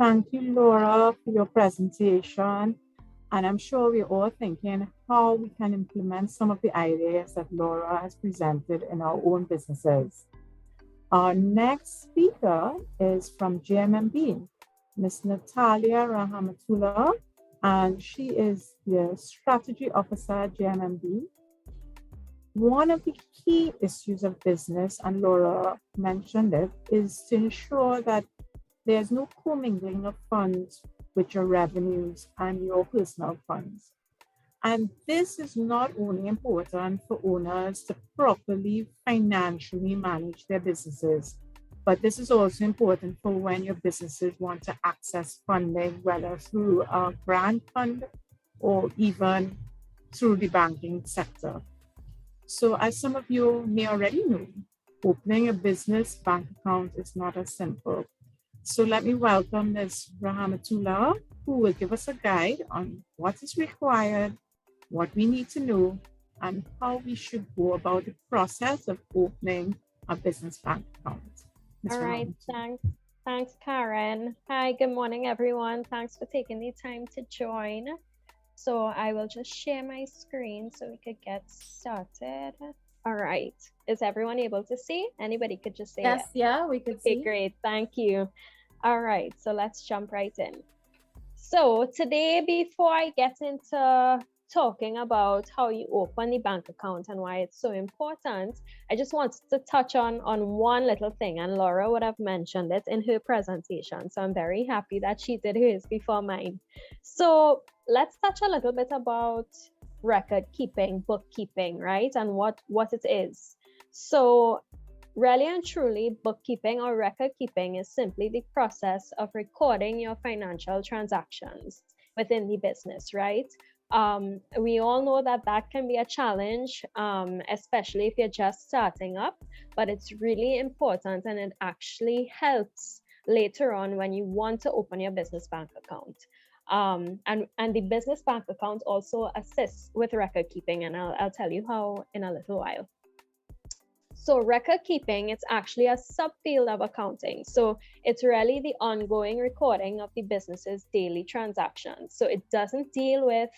Thank you, Laura, for your presentation. And I'm sure we're all thinking how we can implement some of the ideas that Laura has presented in our own businesses. Our next speaker is from JMMB, Ms. Natalya Rahamatula, and she is the Strategy Officer at JMMB. One of the key issues of business, and Laura mentioned it, is to ensure that there's no commingling of funds with your revenues and your personal funds. And this is not only important for owners to properly financially manage their businesses, but this is also important for when your businesses want to access funding, whether through a grant fund or even through the banking sector. So as some of you may already know, opening a business bank account is not as simple. So let me welcome Ms. Rahamatula, who will give us a guide on what is required, what we need to know, and how we should go about the process of opening a business bank account. All right, thanks, Karen. Hi, good morning, everyone. Thanks for taking the time to join. So I will just share my screen so we could get started. All right, is everyone able to see? Anybody could just say yes. Yeah, we could see. Okay, great, thank you. All right, so let's jump right in. So today, before I get into talking about how you open the bank account and why it's so important, I just wanted to touch on one little thing, and Laura would have mentioned it in her presentation. So I'm very happy that she did hers before mine. So let's touch a little bit about record keeping, bookkeeping, right? And what it is. So really and truly, bookkeeping or record keeping is simply the process of recording your financial transactions within the business, right? We all know that can be a challenge, especially if you're just starting up, but it's really important, and it actually helps later on when you want to open your business bank account. And the business bank account also assists with record keeping, and I'll tell you how in a little while. So record keeping, it's actually a subfield of accounting. So it's really the ongoing recording of the business's daily transactions. So it doesn't deal with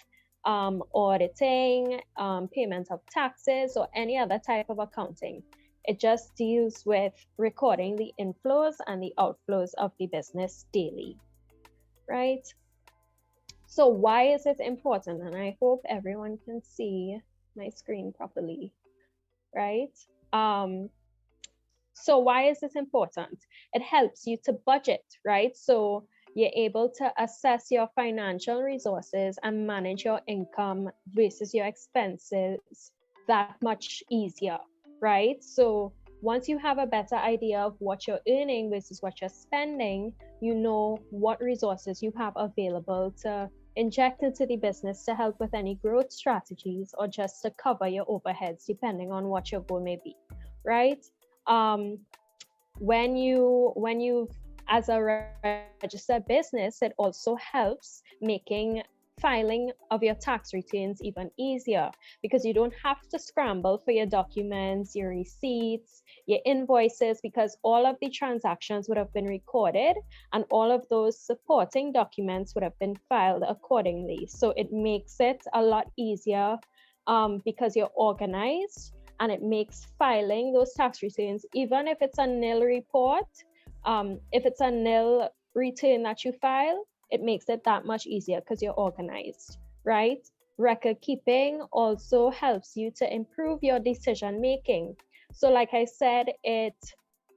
auditing, payment of taxes, or any other type of accounting. It just deals with recording the inflows and the outflows of the business daily, right? So why is it important? And I hope everyone can see my screen properly, right? So why is this important? It helps you to budget, right? So you're able to assess your financial resources and manage your income versus your expenses that much easier, right? So once you have a better idea of what you're earning versus what you're spending, you know what resources you have available to inject into the business to help with any growth strategies or just to cover your overheads, depending on what your goal may be, right? When you as a registered business, it also helps making filing of your tax returns even easier, because you don't have to scramble for your documents, your receipts, your invoices, because all of the transactions would have been recorded and all of those supporting documents would have been filed accordingly. So it makes it a lot easier because you're organized, and it makes filing those tax returns, even if it's a nil report, if it's a nil return that you file, it makes it that much easier because you're organized, right? Record keeping also helps you to improve your decision making. So like I said, it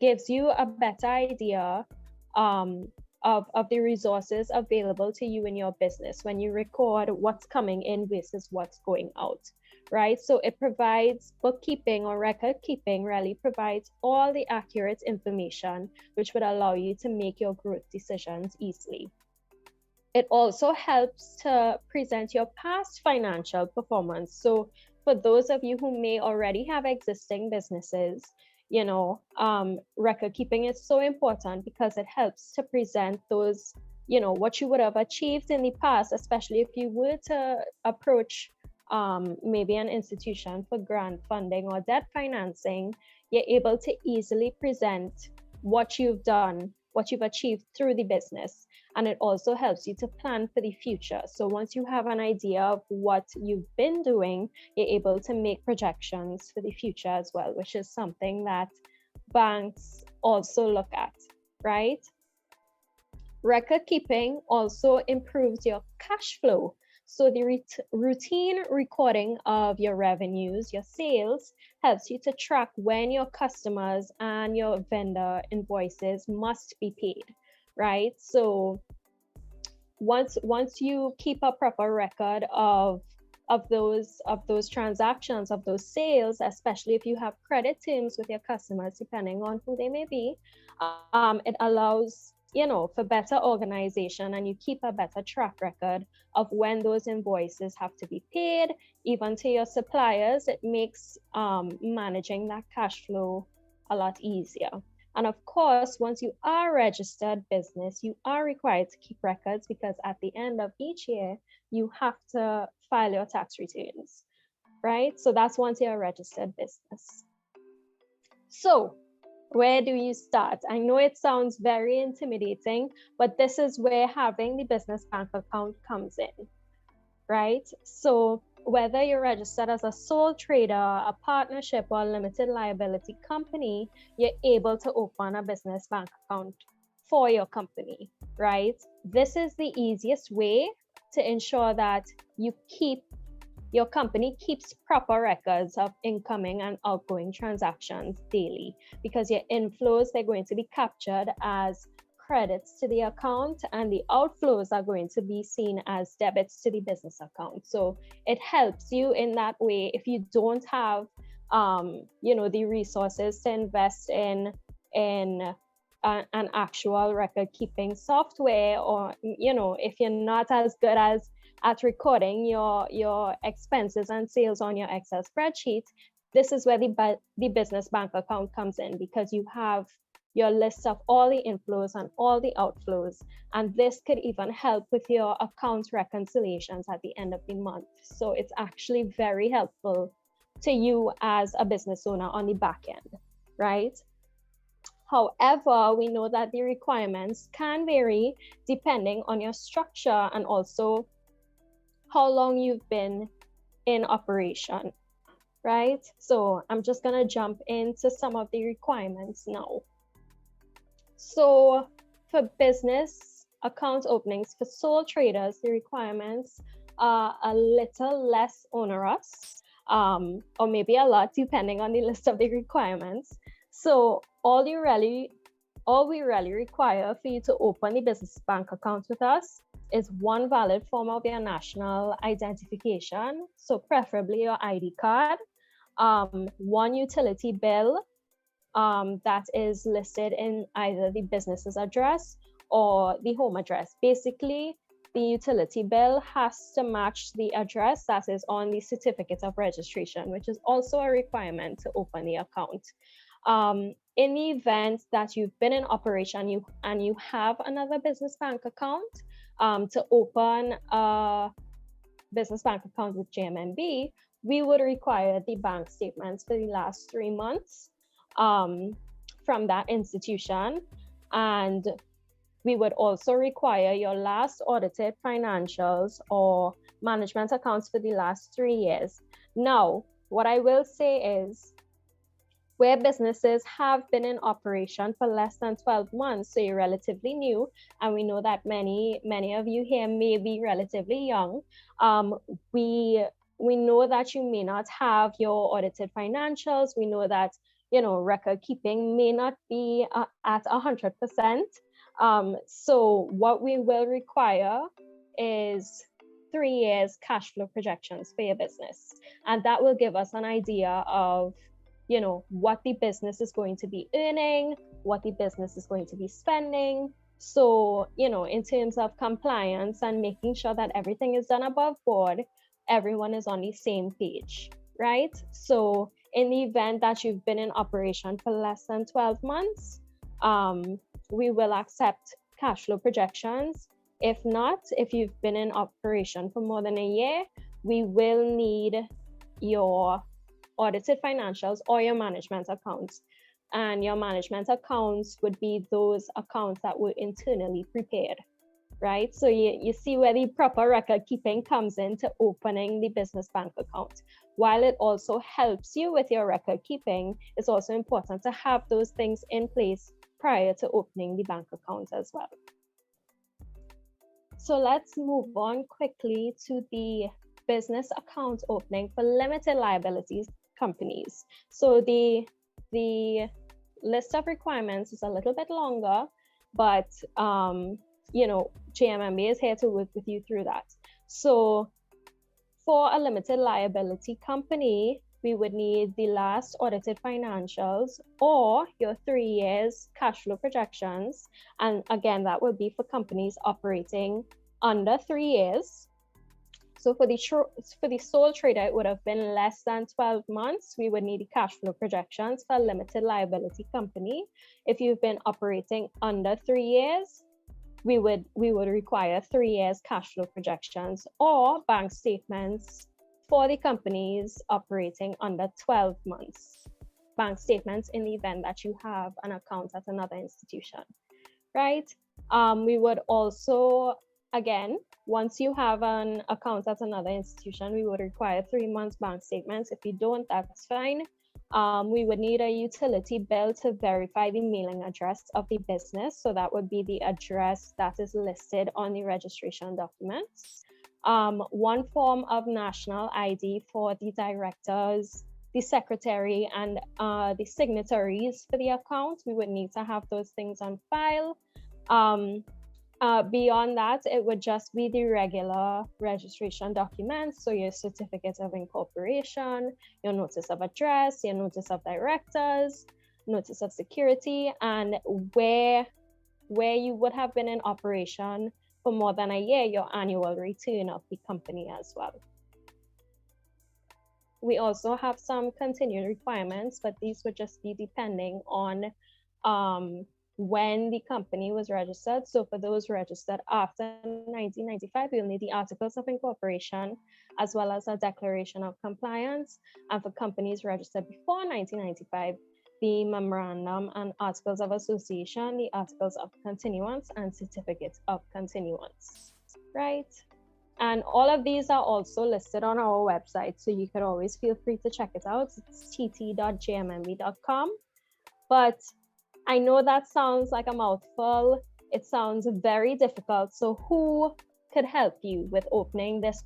gives you a better idea of the resources available to you in your business when you record what's coming in versus what's going out, right? So it provides bookkeeping, or record keeping really provides all the accurate information which would allow you to make your growth decisions easily. It also helps to present your past financial performance. So for those of you who may already have existing businesses, you know, record keeping is so important because it helps to present those, you know, what you would have achieved in the past, especially if you were to approach maybe an institution for grant funding or debt financing. You're able to easily present what you've done what you've achieved through the business. And it also helps you to plan for the future. So once you have an idea of what you've been doing, you're able to make projections for the future as well, which is something that banks also look at, right? Record keeping also improves your cash flow. So the routine recording of your revenues, your sales, helps you to track when your customers and your vendor invoices must be paid, right? So once you keep a proper record of those transactions, of those sales, especially if you have credit terms with your customers, depending on who they may be, it allows, you know, for better organization, and you keep a better track record of when those invoices have to be paid, even to your suppliers. It makes managing that cash flow a lot easier. And of course, once you are a registered business, you are required to keep records, because at the end of each year, you have to file your tax returns, right? So that's once you're a registered business. So where do you start? I know it sounds very intimidating, but this is where having the business bank account comes in, right? So whether you're registered as a sole trader, a partnership, or a limited liability company, you're able to open a business bank account for your company, right? This is the easiest way to ensure that your company keeps proper records of incoming and outgoing transactions daily, because your inflows, they're going to be captured as credits to the account, and the outflows are going to be seen as debits to the business account. So it helps you in that way if you don't have you know, the resources to invest in an actual record keeping software, or, you know, if you're not as good at recording your expenses and sales on your Excel spreadsheet. This is where the business bank account comes in, because you have your list of all the inflows and all the outflows. And this could even help with your account reconciliations at the end of the month. So it's actually very helpful to you as a business owner on the back end, right? However, we know that the requirements can vary depending on your structure and also how long you've been in operation, right? So I'm just gonna jump into some of the requirements now. So for business account openings for sole traders, the requirements are a little less onerous, or maybe a lot, depending on the list of the requirements. So all we really require for you to open the business bank account with us is one valid form of your national identification, so preferably your ID card, one utility bill that is listed in either the business's address or the home address. Basically, the utility bill has to match the address that is on the certificate of registration, which is also a requirement to open the account. In the event that you've been in operation and you have another business bank account, to open a business bank account with JMMB, we would require the bank statements for the last 3 months from that institution. And we would also require your last audited financials or management accounts for the last 3 years. Now, what I will say is, where businesses have been in operation for less than 12 months, so you're relatively new, and we know that many of you here may be relatively young, we know that you may not have your audited financials. We know that, you know, record keeping may not be at 100%. So what we will require is 3 years cash flow projections for your business, and that will give us an idea of, you know, what the business is going to be earning, what the business is going to be spending. So, you know, in terms of compliance and making sure that everything is done above board, everyone is on the same page, right? So in the event that you've been in operation for less than 12 months, we will accept cash flow projections. If not, if you've been in operation for more than a year, we will need your audited financials or your management accounts. and your management accounts would be those accounts that were internally prepared, right? So you see where the proper record keeping comes into opening the business bank account. While it also helps you with your record keeping, it's also important to have those things in place prior to opening the bank account as well. So let's move on quickly to the business account opening for limited liability companies. So the list of requirements is a little bit longer, but you know, JMMB is here to work with you through that. So for a limited liability company, we would need the last audited financials or your 3 years cash flow projections. And again, that would be for companies operating under 3 years. So for the sole trader, it would have been less than 12 months. We would need the cash flow projections for a limited liability company. If you've been operating under 3 years, we would require 3 years cash flow projections or bank statements for the companies operating under 12 months. Bank statements in the event that you have an account at another institution, right? We would also, again, once you have an account at another institution, we would require 3 months bank statements. If you don't, that's fine. We would need a utility bill to verify the mailing address of the business. So that would be the address that is listed on the registration documents. One form of national ID for the directors, the secretary, and the signatories for the account. We would need to have those things on file. Beyond that, it would just be the regular registration documents. So your certificate of incorporation, your notice of address, your notice of directors, notice of security, and where you would have been in operation for more than a year, your annual return of the company as well. We also have some continuing requirements, but these would just be depending on when the company was registered. So for those registered after 1995, you'll need the articles of incorporation as well as a declaration of compliance. And for companies registered before 1995, the memorandum and articles of association, the articles of continuance, and certificates of continuance, right? And all of these are also listed on our website, so you could always feel free to check it out. It's tt.jmmb.com. But I know that sounds like a mouthful. It sounds very difficult. So who could help you with opening this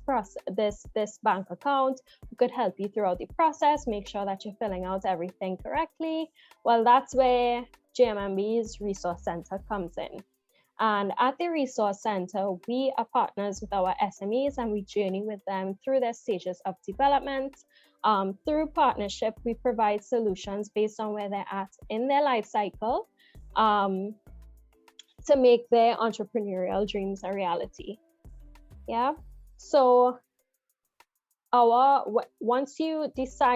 bank account? Who could help you throughout the process? Make sure that you're filling out everything correctly. Well, that's where JMMB's Resource Center comes in. And at the Resource Center, we are partners with our SMEs and we journey with them through their stages of development. Through partnership, we provide solutions based on where they're at in their life cycle to make their entrepreneurial dreams a reality. Yeah. So once you decide